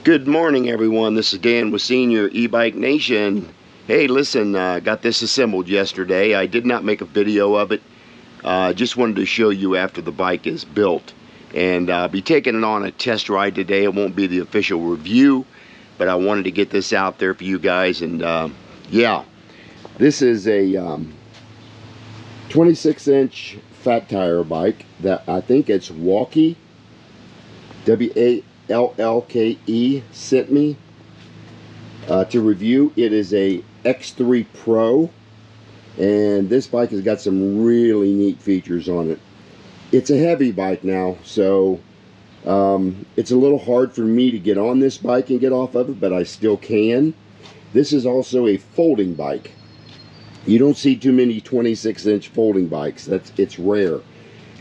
Good morning, everyone. This is Dan with Senior E-Bike Nation. Hey, listen, got this assembled yesterday. I did not make a video of it. Just wanted to show you after the bike is built. And I'll be taking it on a test ride today. It won't be the official review, but I wanted to get this out there for you guys. And yeah, this is a 26-inch fat tire bike that I think it's Wallke, W-A-L-L-K-E, sent me to review. It is a X3 Pro, and this bike has got some really neat features on it. It's a heavy bike now, so it's a little hard for me to get on this bike and get off of it, but I still can. This is also a folding bike. You don't see too many 26-inch folding bikes. It's rare.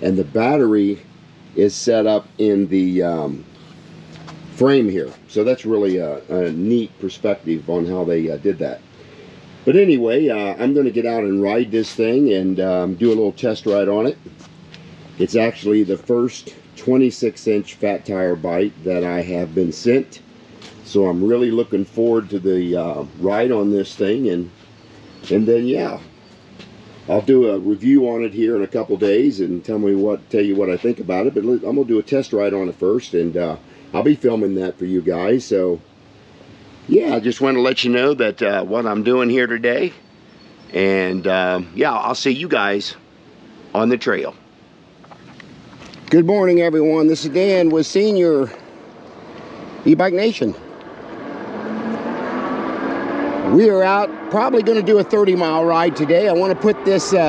And the battery is set up in the frame here, so that's really a neat perspective on how they did that. But anyway, I'm going to get out and ride this thing and do a little test ride on it. It's actually the first 26-inch fat tire bike that I have been sent, so I'm really looking forward to the ride on this thing. And then yeah, I'll do a review on it here in a couple days and tell you what I think about it. But I'm gonna do a test ride on it first, and I'll be filming that for you guys. So yeah, I just want to let you know that what I'm doing here today. And yeah, I'll see you guys on the trail. Good morning, everyone. This is Dan with Senior E-Bike Nation. We are out, probably going to do a 30-mile ride today. I want to put this this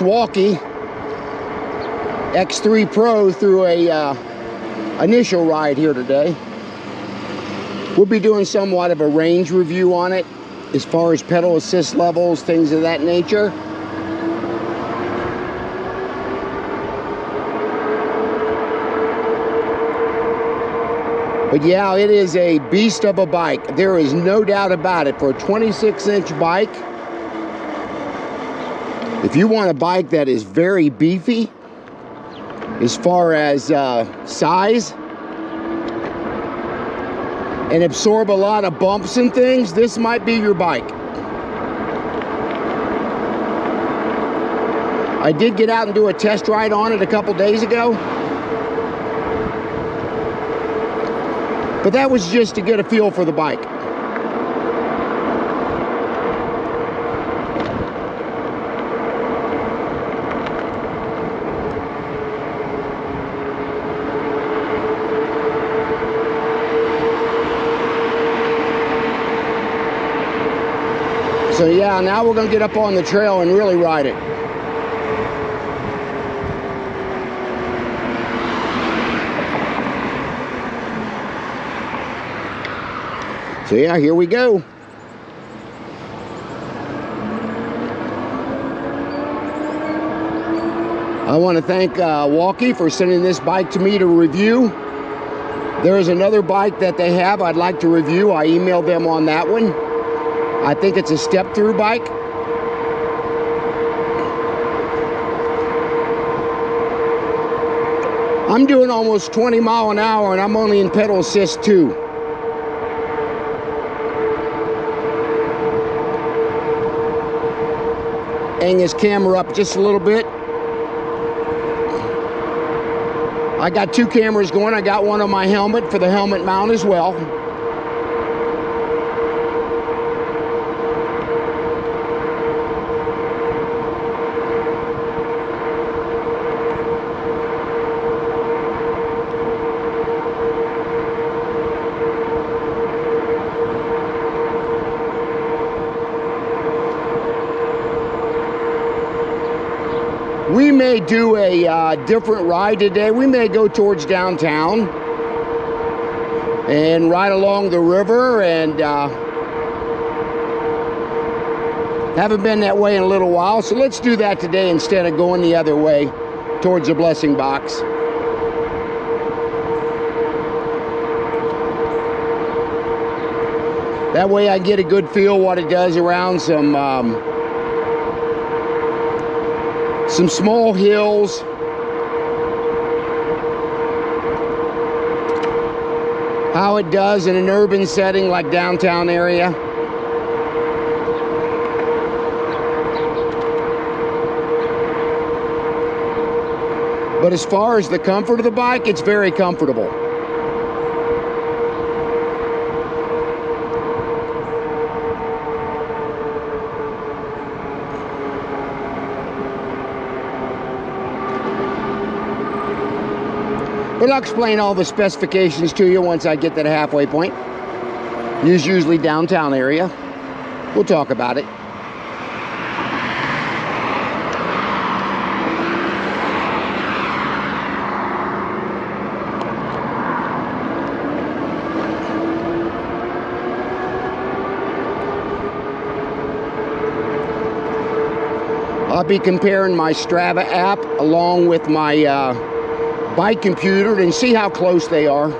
Wallke X3 Pro through a initial ride here today. We'll be doing somewhat of a range review on it, as far as pedal assist levels, things of that nature. But yeah, it is a beast of a bike. There is no doubt about it. For a 26-inch bike, if you want a bike that is very beefy as far as size and absorb a lot of bumps and things, this might be your bike. I did get out and do a test ride on it a couple days ago, but that was just to get a feel for the bike. So yeah, now we're gonna get up on the trail and really ride it. So yeah, here we go. I want to thank Wallke for sending this bike to me to review. There is another bike that they have I'd like to review. I emailed them on that one. I think it's a step-through bike. I'm doing almost 20 miles an hour and I'm only in pedal assist 2. Hang this camera up just a little bit. I got 2 cameras going. I got one on my helmet for the helmet mount as well. We may do a different ride today. We may go towards downtown and ride along the river, and haven't been that way in a little while, so let's do that today instead of going the other way towards the blessing box. That way I get a good feel what it does around some small hills, how it does in an urban setting like downtown area. But as far as the comfort of the bike, it's very comfortable. But I'll explain all the specifications to you once I get to the halfway point. It's usually downtown area. We'll talk about it. I'll be comparing my Strava app along with my bike computer and see how close they are.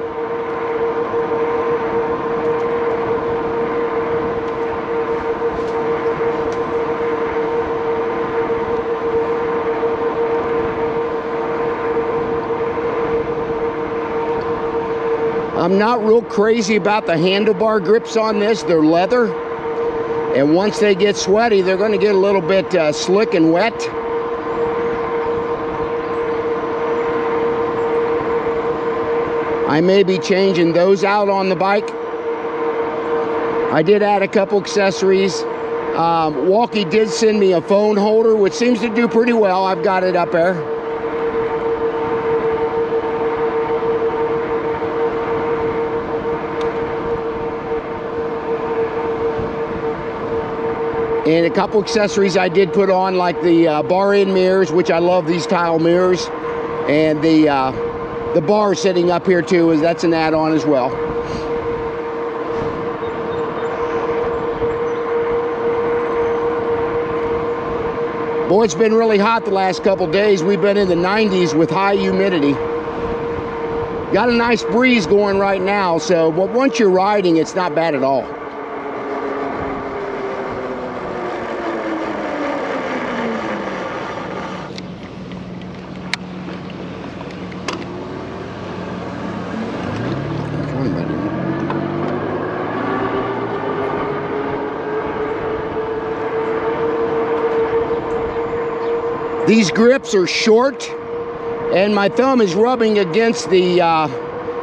I'm not real crazy about the handlebar grips on this. They're leather, and once they get sweaty, they're going to get a little bit slick and wet. I may be changing those out on the bike. I did add a couple accessories. Wallke did send me a phone holder, which seems to do pretty well. I've got it up there. And a couple accessories I did put on, like the bar end mirrors, which I love these tile mirrors, and the bar sitting up here too, that's an add-on as well. Boy, it's been really hot the last couple days. We've been in the 90s with high humidity. Got a nice breeze going right now, so but once you're riding, it's not bad at all. These grips are short, and my thumb is rubbing against the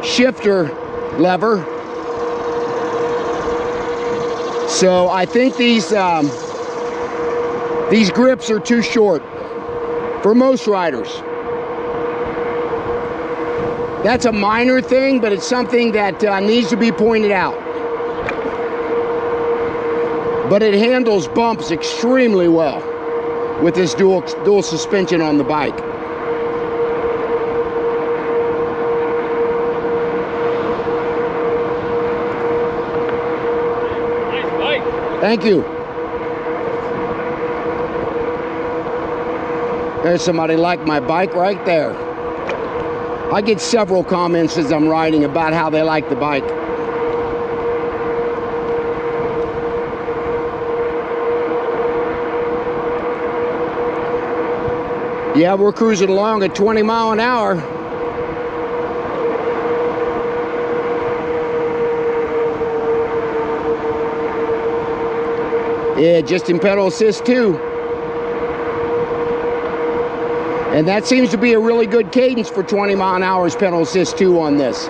shifter lever. So I think these grips are too short for most riders. That's a minor thing, but it's something that needs to be pointed out. But it handles bumps extremely well with this dual suspension on the bike. Nice bike. Thank you. There's somebody like my bike right there. I get several comments as I'm riding about how they like the bike. Yeah, we're cruising along at 20 miles an hour. Yeah, just in pedal assist too. And that seems to be a really good cadence for 20 mile an hour pedal assist 2 on this.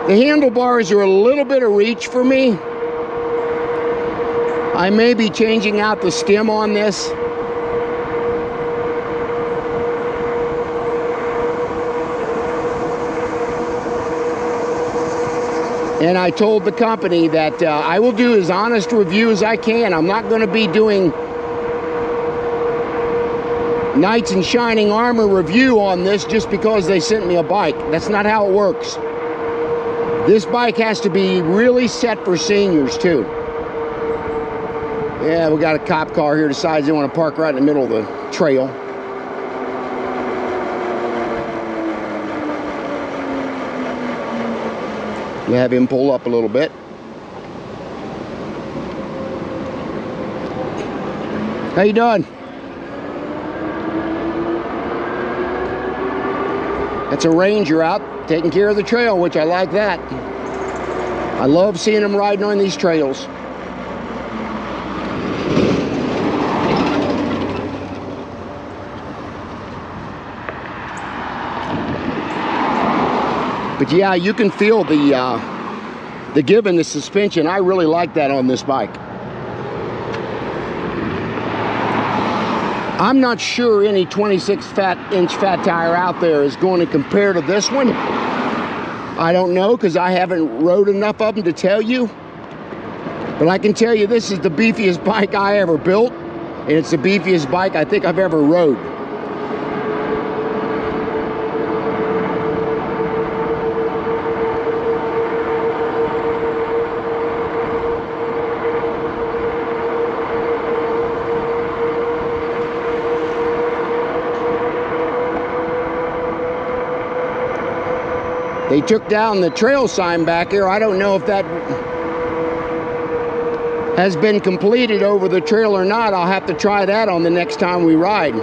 The handlebars are a little bit of reach for me. I may be changing out the stem on this. And I told the company that I will do as honest a review as I can. I'm not going to be doing knights in shining armor review on this just because they sent me a bike. That's not how it works. This bike has to be really set for seniors too. Yeah, we got a cop car here decides they want to park right in the middle of the trail. We'll have him pull up a little bit. How you doing? That's a ranger out taking care of the trail, which I like that. I love seeing them riding on these trails. But yeah, you can feel the give in the suspension. I really like that on this bike. I'm not sure any 26-inch fat tire out there is going to compare to this one. I don't know, because I haven't rode enough of them to tell you. But I can tell you this is the beefiest bike I ever built, and it's the beefiest bike I think I've ever rode. They took down the trail sign back here. I don't know if that has been completed over the trail or not. I'll have to try that on the next time we ride.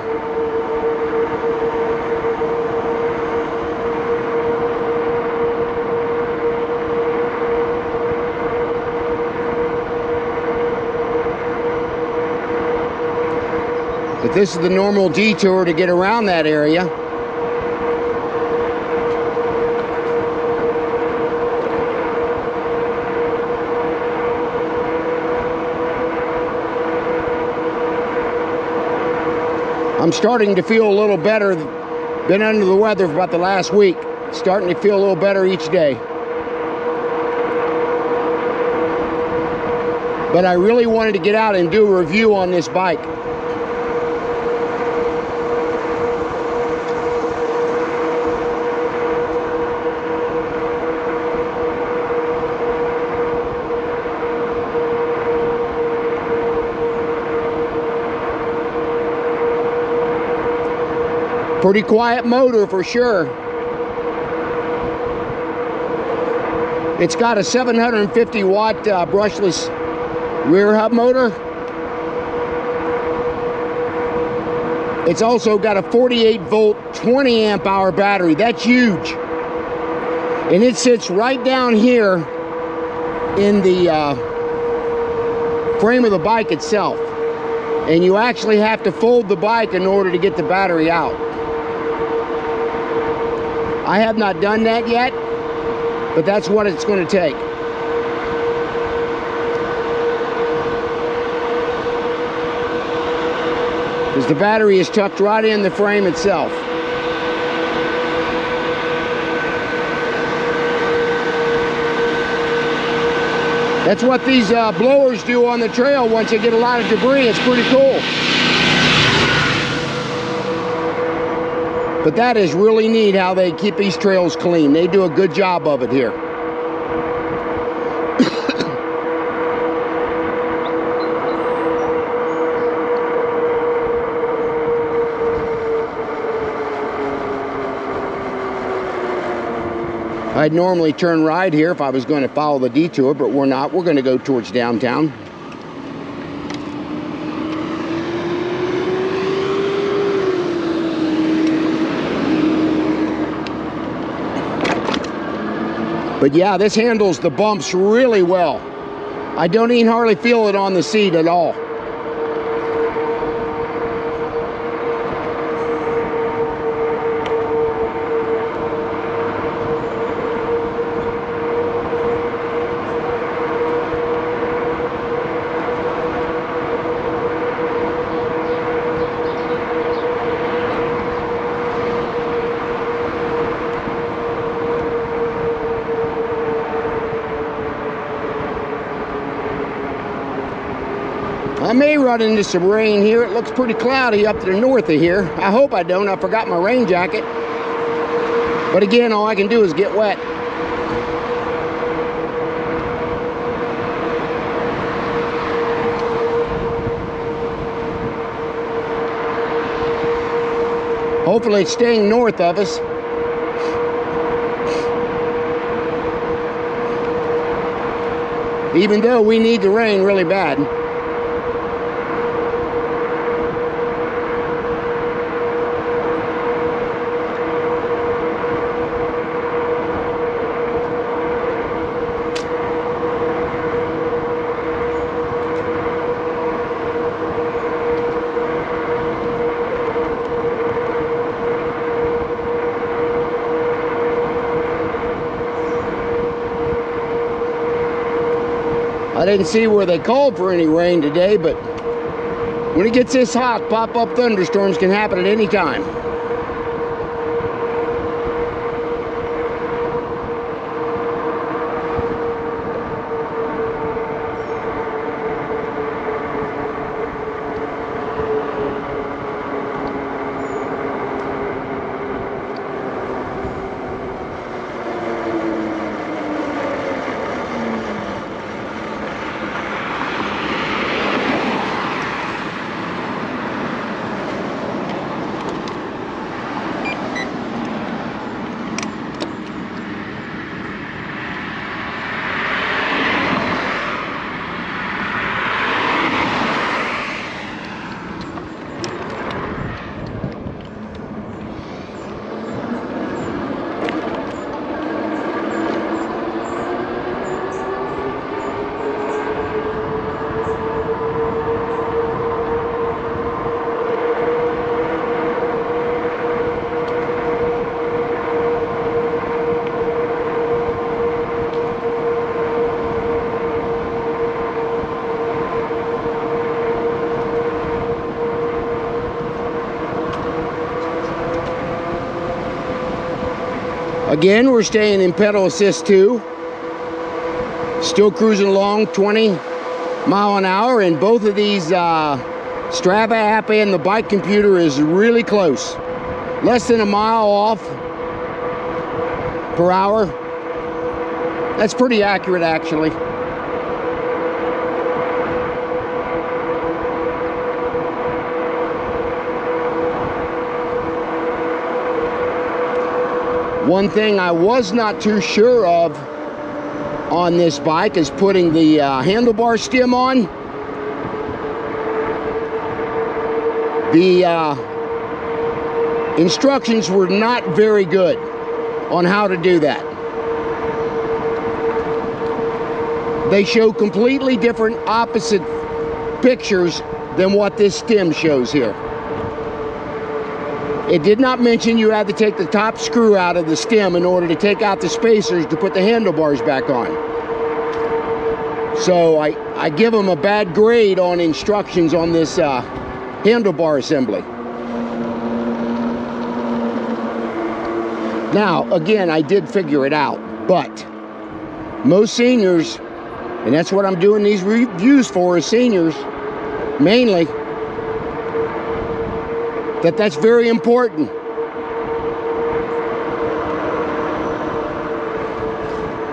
But this is the normal detour to get around that area. I'm starting to feel a little better. Been under the weather for about the last week. Starting to feel a little better each day. But I really wanted to get out and do a review on this bike. Pretty quiet motor for sure. It's got a 750 watt brushless rear hub motor. It's also got a 48 volt 20 amp hour battery. That's huge. And it sits right down here in the frame of the bike itself. And you actually have to fold the bike in order to get the battery out. I have not done that yet, but that's what it's going to take. Because the battery is tucked right in the frame itself. That's what these blowers do on the trail once you get a lot of debris. It's pretty cool. But that is really neat how they keep these trails clean. They do a good job of it here. I'd normally turn right here if I was going to follow the detour, but we're not. We're going to go towards downtown. But yeah, this handles the bumps really well. I don't even hardly feel it on the seat at all. I may run into some rain here. It looks pretty cloudy up to the north of here. I hope I don't. I forgot my rain jacket. But again, all I can do is get wet. Hopefully it's staying north of us. Even though we need the rain really bad. I didn't see where they called for any rain today, but when it gets this hot, pop-up thunderstorms can happen at any time. Again, we're staying in pedal assist 2. Still cruising along 20 mile an hour, and both of these Strava app and the bike computer is really close. Less than a mile off per hour. That's pretty accurate, actually. One thing I was not too sure of on this bike is putting the handlebar stem on. The instructions were not very good on how to do that. They show completely different opposite pictures than what this stem shows here. It did not mention you had to take the top screw out of the stem in order to take out the spacers to put the handlebars back on. So I give them a bad grade on instructions on this handlebar assembly. Now, again, I did figure it out, but most seniors, and that's what I'm doing these reviews for, is seniors, mainly, that's very important.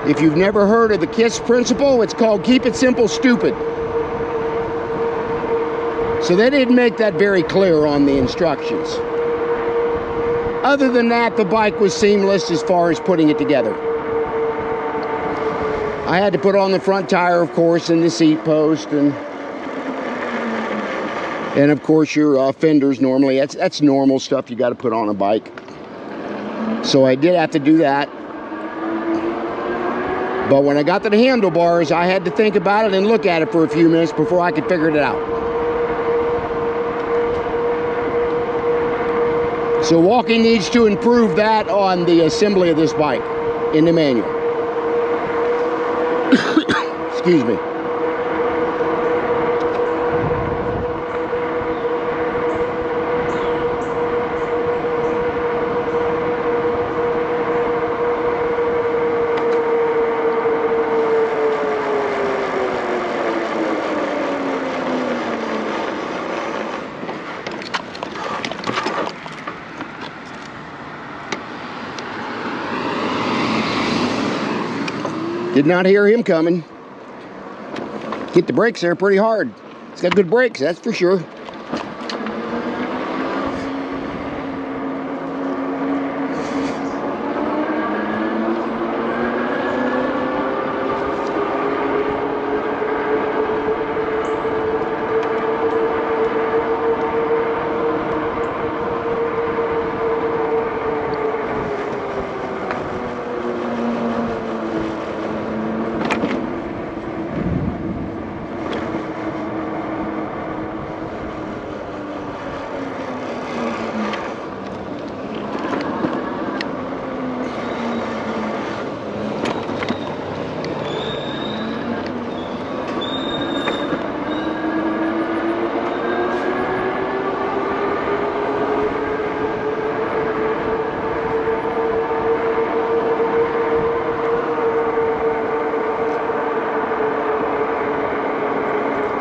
If you've never heard of the KISS principle, it's called Keep It Simple, Stupid. So they didn't make that very clear on the instructions. Other than that, the bike was seamless as far as putting it together. I had to put on the front tire, of course, and the seat post, and of course your fenders. Normally that's normal stuff you got to put on a bike, so I did have to do that. But when I got to the handlebars, I had to think about it and look at it for a few minutes before I could figure it out. So Wallke needs to improve that on the assembly of this bike in the manual. Excuse me. Did not hear him coming. Hit the brakes there pretty hard. It's got good brakes, that's for sure.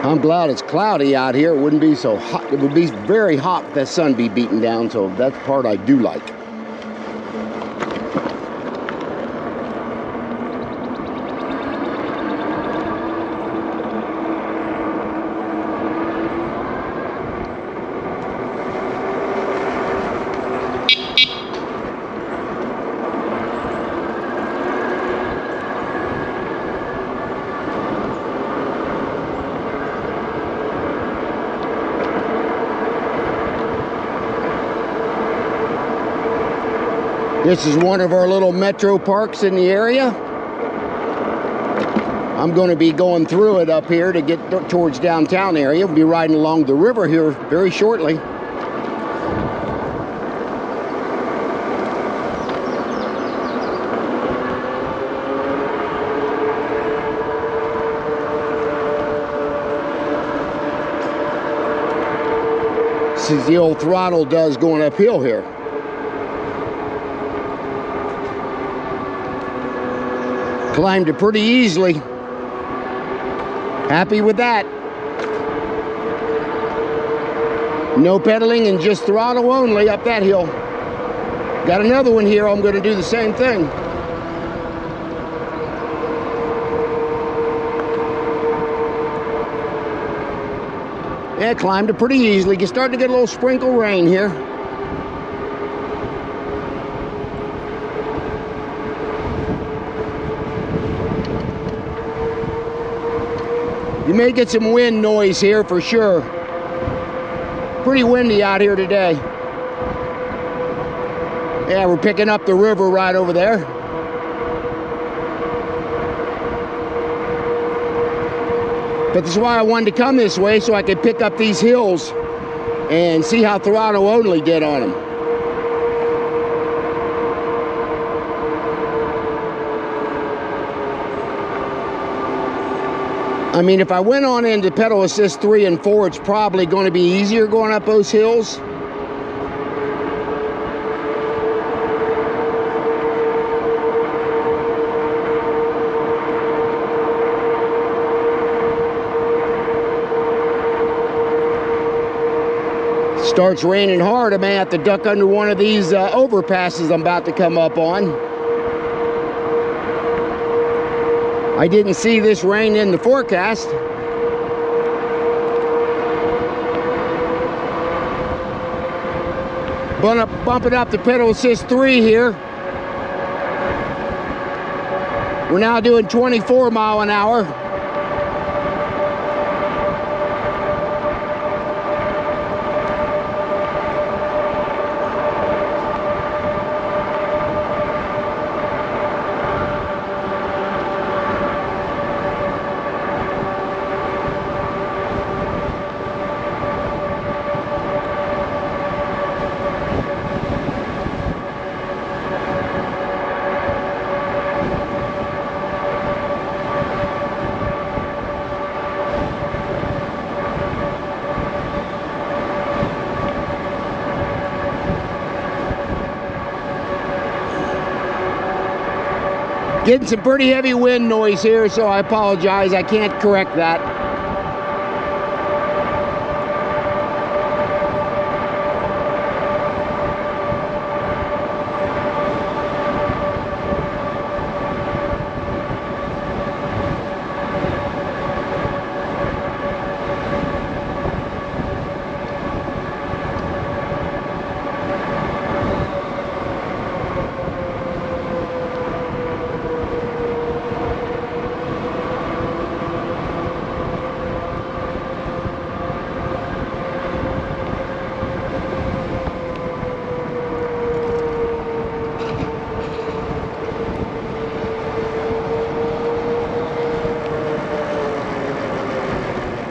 I'm glad it's cloudy out here. It wouldn't be so hot. It would be very hot if the sun be beating down, so that's the part I do like. This is one of our little metro parks in the area. I'm going to be going through it up here to get towards downtown area. We'll be riding along the river here very shortly. See, the old throttle does going uphill here. Climbed it pretty easily. Happy with that. No pedaling and just throttle only up that hill. Got another one here. I'm going to do the same thing. Yeah, climbed it pretty easily. You're starting to get a little sprinkle rain here. You may get some wind noise here for sure. Pretty windy out here today. Yeah, we're picking up the river right over there. But that's why I wanted to come this way, so I could pick up these hills and see how throttle only did on them. I mean, if I went on into pedal assist 3 and 4, it's probably going to be easier going up those hills. Starts raining hard, I may have to duck under one of these overpasses I'm about to come up on. I didn't see this rain in the forecast. Bumping up the pedal assist 3 here. We're now doing 24 mile an hour. Getting some pretty heavy wind noise here, so I apologize. I can't correct that.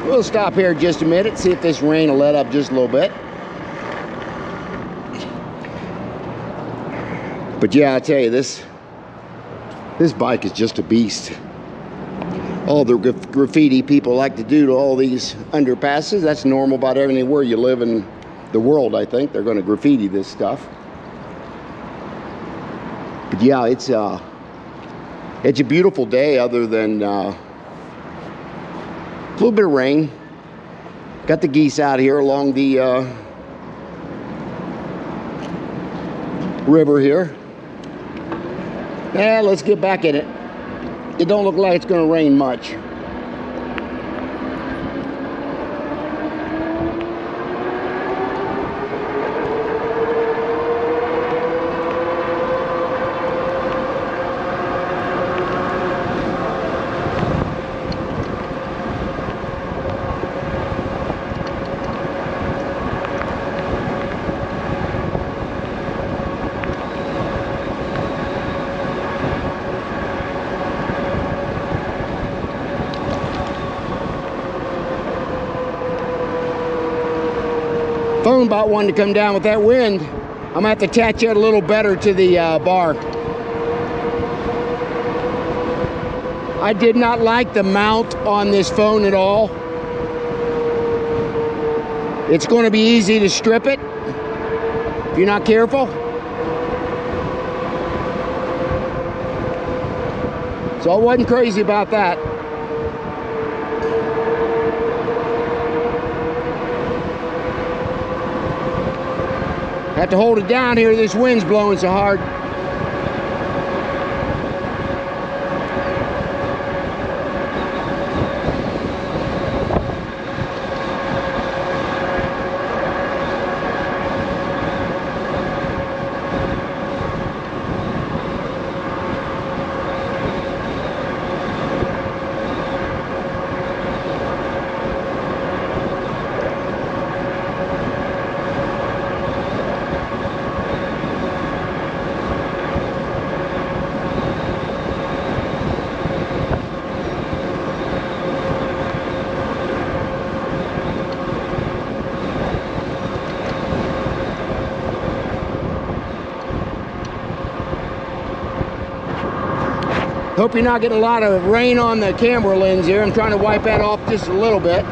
We'll stop here just a minute, see if this rain will let up just a little bit. But yeah, I tell you, this bike is just a beast. All the graffiti people like to do to all these underpasses, that's normal about everywhere you live in the world, I think. They're going to graffiti this stuff. But yeah, it's a beautiful day other than a little bit of rain. Got the geese out here along the river here. Yeah, let's get back in it. It don't look like it's going to rain much. Phone about wanting to come down with that wind. I'm gonna have to attach it a little better to the bar. I did not like the mount on this phone at all. It's going to be easy to strip it if you're not careful. So I wasn't crazy about that. Have to hold it down here, this wind's blowing so hard. Hope you're not getting a lot of rain on the camera lens here. I'm trying to wipe that off just a little bit.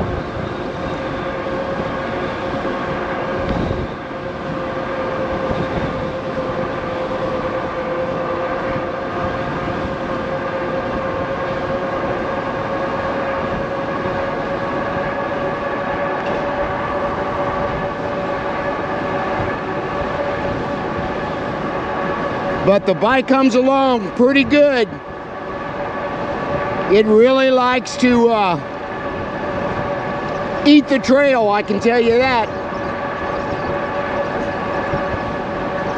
But the bike comes along pretty good. It really likes to eat the trail, I can tell you that.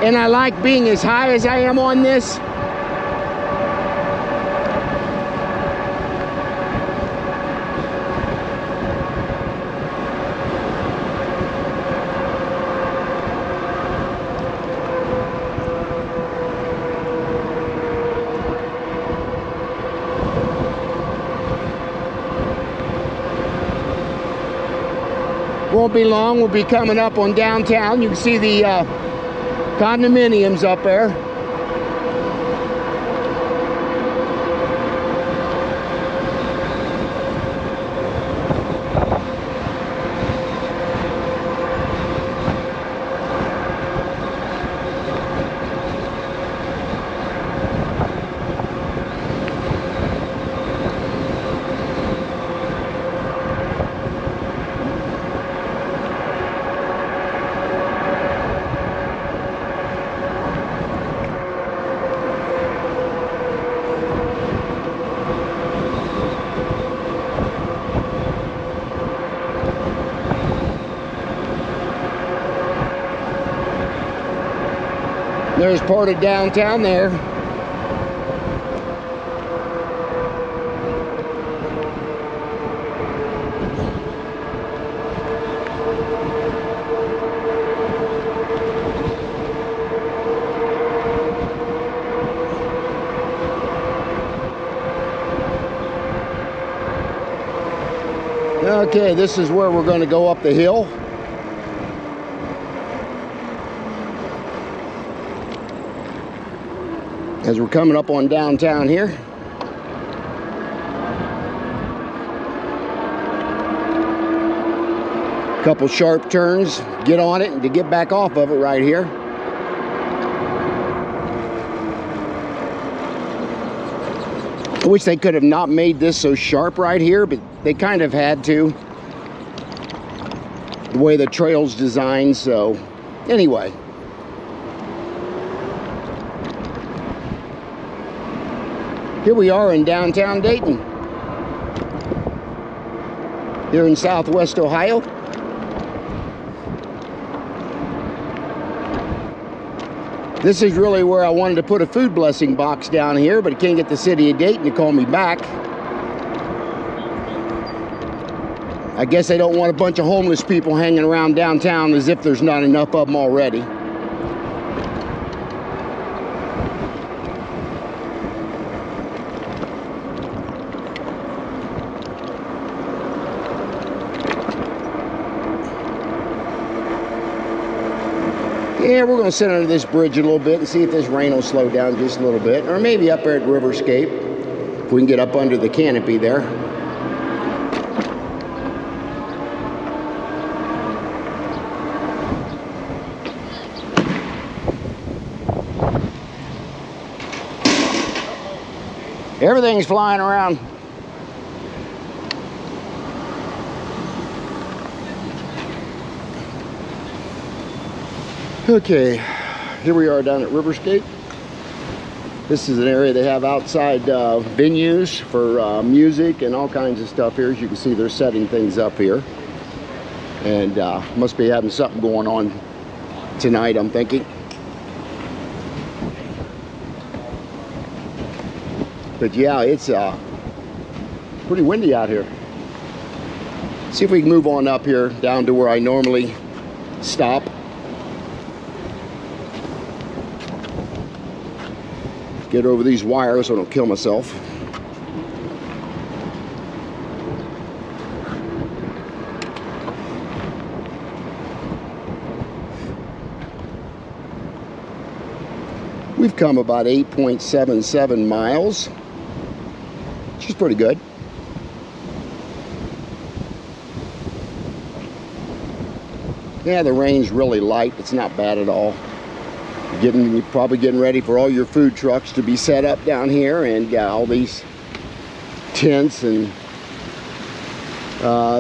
And I like being as high as I am on this. Won't be long, we'll be coming up on downtown. You can see the condominiums up there. There's part of downtown there. Okay, this is where we're going to go up the hill. As we're coming up on downtown here. Couple sharp turns, get on it, and to get back off of it right here. I wish they could have not made this so sharp right here, but they kind of had to. the way the trail's designed. So anyway, here we are in downtown Dayton, here in Southwest Ohio. This is really where I wanted to put a food blessing box down here, but I can't get the city of Dayton to call me back. I guess they don't want a bunch of homeless people hanging around downtown, as if there's not enough of them already. Yeah, we're going to sit under this bridge a little bit and see if this rain will slow down just a little bit. Or maybe up there at Riverscape, if we can get up under the canopy there. Everything's flying around. Okay, here we are down at Riverscape. This is an area they have outside venues for music and all kinds of stuff here. As you can see, they're setting things up here. And must be having something going on tonight, I'm thinking. But yeah, it's pretty windy out here. See if we can move on up here down to where I normally stop. Get over these wires so I don't kill myself. We've come about 8.77 miles, which is pretty good. Yeah, the rain's really light. It's not bad at all. You're probably getting ready for all your food trucks to be set up down here, and got all these tents. And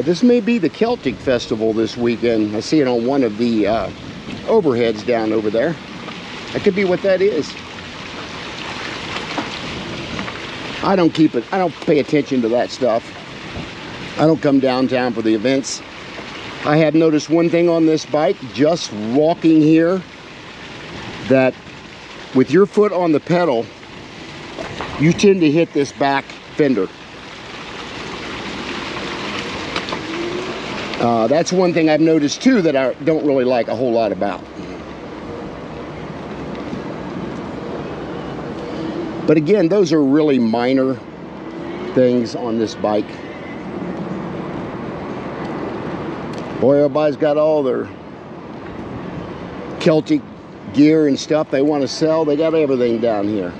this may be the Celtic Festival this weekend. I see it on one of the overheads down over there. That could be what that is. I don't pay attention to that stuff. I don't come downtown for the events. I have noticed one thing on this bike, just walking here, that with your foot on the pedal, you tend to hit this back fender. That's one thing I've noticed too that I don't really like a whole lot about. But again, those are really minor things on this bike. Boy, everybody's got all their Celtic gear and stuff they want to sell. They got everything down here.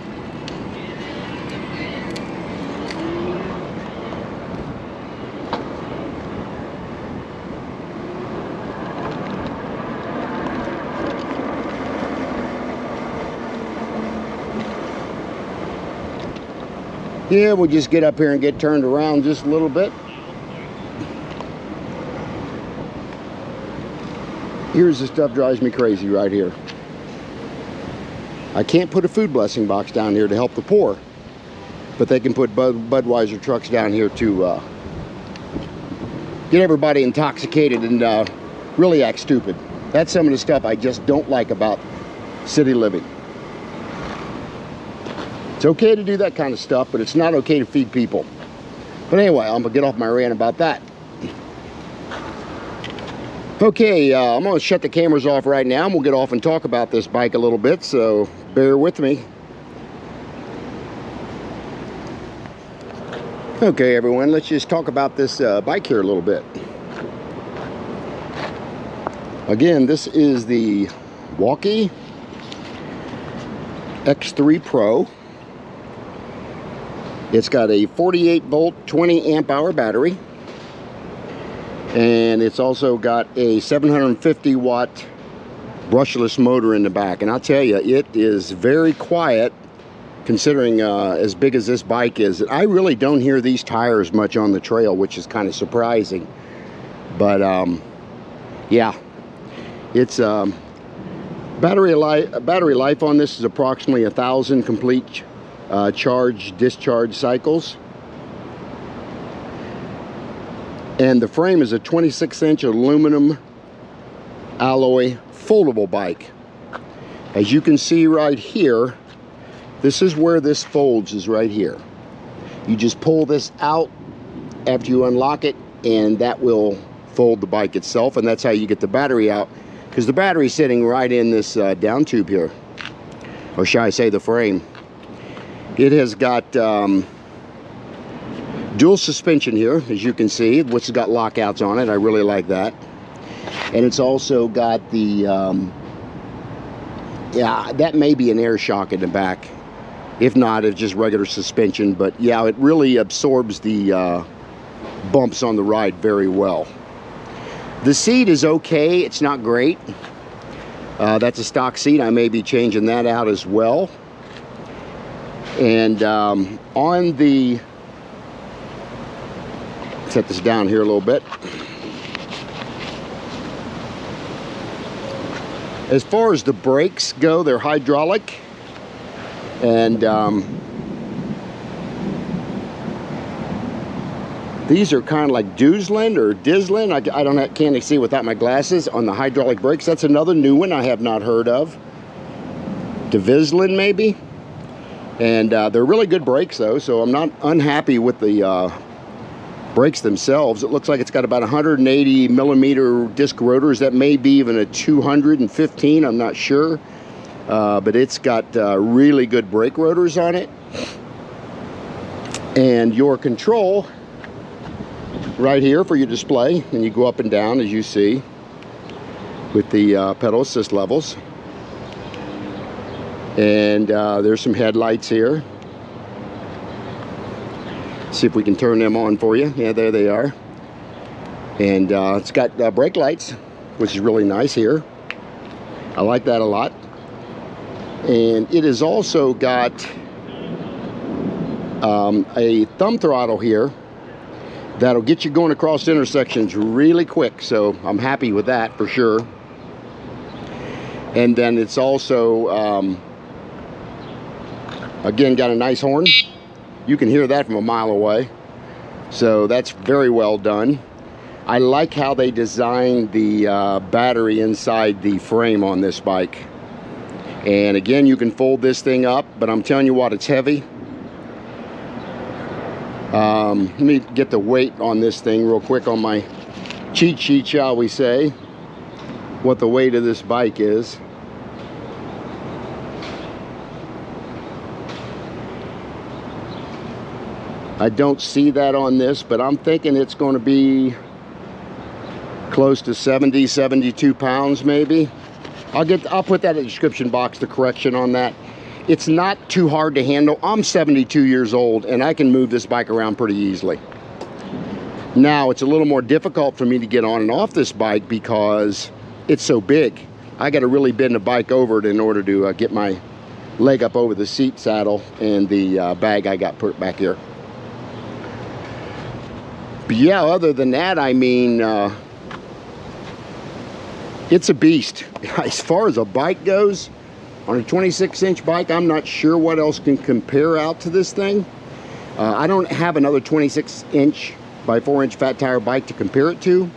Yeah, we'll just get up here and get turned around just a little bit. Here's the stuff drives me crazy right here. I can't put a food blessing box down here to help the poor, but they can put Budweiser trucks down here to get everybody intoxicated and really act stupid. That's some of the stuff I just don't like about city living. It's okay to do that kind of stuff, but it's not okay to feed people. But anyway, I'm gonna get off my rant about that. Okay, I'm gonna shut the cameras off right now, and we'll get off and talk about this bike a little bit, so bear with me. Okay, everyone, let's just talk about this bike here a little bit. Again, this is the Wallke X3 Pro. It's got a 48 volt 20 amp hour battery, and it's also got a 750 watt brushless motor in the back. And I'll tell you, it is very quiet considering as big as this bike is. I really don't hear these tires much on the trail, which is kind of surprising. But Yeah, it's battery life on this is approximately 1,000 complete charge discharge cycles. And the frame is a 26-inch aluminum alloy foldable bike. As you can see right here, this is where this folds, is right here. You just pull this out after you unlock it, and that will fold the bike itself, and that's how you get the battery out, because the battery's sitting right in this down tube here, or shall I say the frame. It has got dual suspension here, as you can see, which has got lockouts on it. I really like that. And it's also got the yeah, that may be an air shock in the back. If not, it's just regular suspension. But yeah, it really absorbs the bumps on the ride very well. The seat is okay, it's not great. That's a stock seat. I may be changing that out as well. And on the, set this down here a little bit. As far as the brakes go, they're hydraulic, and these are kind of like Dusland or Disland. I can't see without my glasses on the hydraulic brakes. That's another new one I have not heard of. Divisland maybe. And they're really good brakes though, so I'm not unhappy with the brakes themselves. It looks like it's got about 180 millimeter disc rotors. That may be even a 215, I'm not sure. But it's got really good brake rotors on it. And your control right here for your display, and you go up and down as you see with the pedal assist levels. And there's some headlights here. See if we can turn them on for you. Yeah, there they are. And it's got brake lights, which is really nice here. I like that a lot. And it has also got a thumb throttle here that'll get you going across intersections really quick. So I'm happy with that for sure. And then it's also, again, got a nice horn. You can hear that from a mile away. So that's very well done. I like how they designed the battery inside the frame on this bike. And again, you can fold this thing up, but I'm telling you what, it's heavy. Let me get the weight on this thing real quick on my cheat sheet, shall we say, what the weight of this bike is. I don't see that on this, but I'm thinking it's going to be close to 70, 72 pounds maybe. I'll put that in the description box, the correction on that. It's not too hard to handle. I'm 72 years old and I can move this bike around pretty easily. Now it's a little more difficult for me to get on and off this bike because it's so big. I got to really bend the bike over it in order to get my leg up over the seat saddle and the bag I got put back here. But yeah, other than that, I mean, it's a beast. As far as a bike goes, on a 26-inch bike, I'm not sure what else can compare out to this thing. I don't have another 26-inch by 4-inch fat tire bike to compare it to.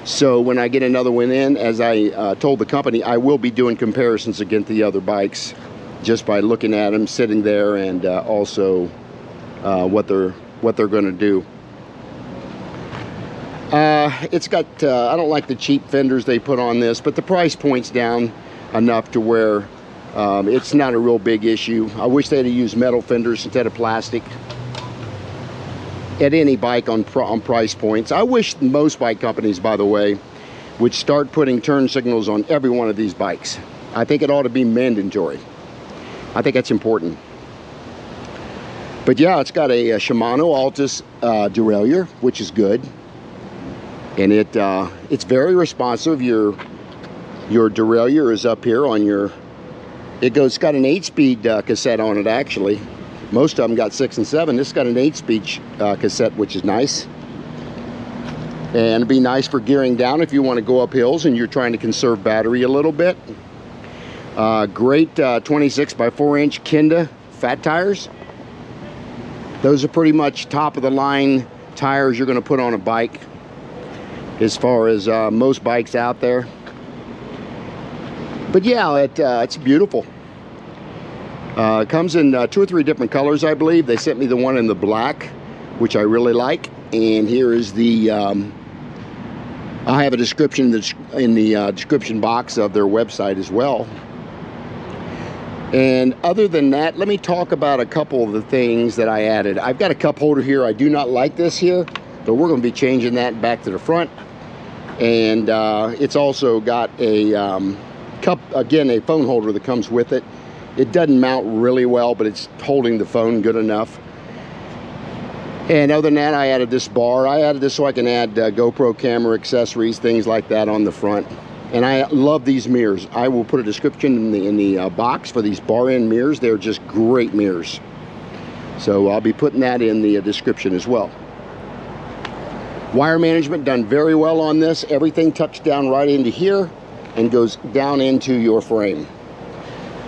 So when I get another one in, as I told the company, I will be doing comparisons against the other bikes just by looking at them sitting there, and also what they're going to do. It's got, I don't like the cheap fenders they put on this, but the price point's down enough to where it's not a real big issue. I wish they'd have used metal fenders instead of plastic at any bike on price points. I wish most bike companies, by the way, would start putting turn signals on every one of these bikes. I think it ought to be mandatory. I think that's important. But yeah, it's got a Shimano Altus derailleur, which is good. And it's very responsive. Your derailleur is up here on your, it's got an 8-speed cassette on it actually. Most of them got 6 and 7. This got an 8-speed cassette, which is nice. And it'd be nice for gearing down if you want to go up hills and you're trying to conserve battery a little bit. Great 26 by 4 inch Kenda fat tires. Those are pretty much top of the line tires you're going to put on a bike as far as most bikes out there. But yeah, it's beautiful. It comes in 2 or 3 different colors, I believe. They sent me the one in the black, which I really like. And here is the I have a description in the description box of their website as well. And other than that, let me talk about a couple of the things that I added. I've got a cup holder here. I do not like this here, but we're going to be changing that back to the front. And it's also got a cup, again, a phone holder that comes with it. It doesn't mount really well, but it's holding the phone good enough. And other than that, I added this bar. I added this so I can add GoPro camera accessories, things like that on the front. And I love these mirrors. I will put a description in the box for these bar end mirrors. They're just great mirrors. So I'll be putting that in the description as well. Wire management done very well on this. Everything tucks down right into here and goes down into your frame.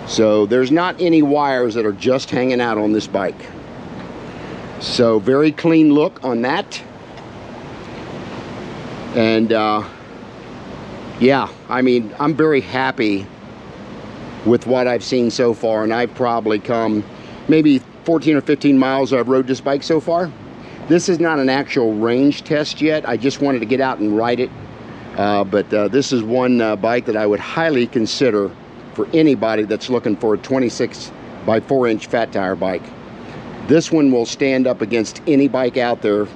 So there's not any wires that are just hanging out on this bike. So very clean look on that. And yeah, I mean, I'm very happy with what I've seen so far, and I've probably come maybe 14 or 15 miles I've rode this bike so far. This is not an actual range test yet. I just wanted to get out and ride it. But this is one bike that I would highly consider for anybody that's looking for a 26 by 4 inch fat tire bike. This one will stand up against any bike out there,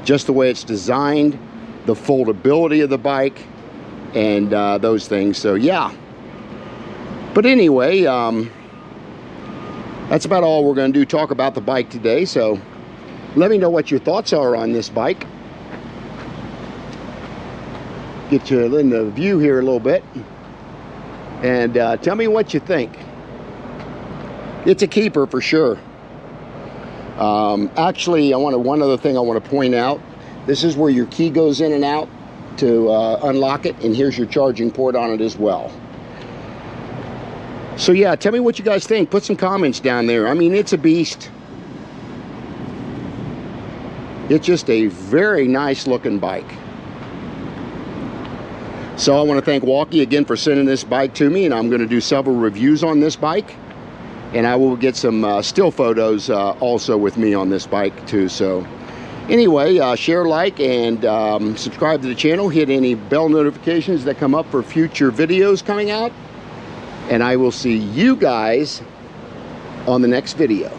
just the way it's designed, the foldability of the bike, and those things. So yeah. But anyway, that's about all we're going to do, talk about the bike today. So let me know what your thoughts are on this bike. Get you in the view here a little bit. And tell me what you think. It's a keeper for sure. Actually, one other thing I want to point out. This is where your key goes in and out to unlock it, and here's your charging port on it as well. So yeah, tell me what you guys think. Put some comments down there. I mean, it's a beast. It's just a very nice looking bike. So I want to thank Wallke again for sending this bike to me, and I'm going to do several reviews on this bike. And I will get some still photos also with me on this bike too. So anyway, share, like, and subscribe to the channel. Hit any bell notifications that come up for future videos coming out. And I will see you guys on the next video.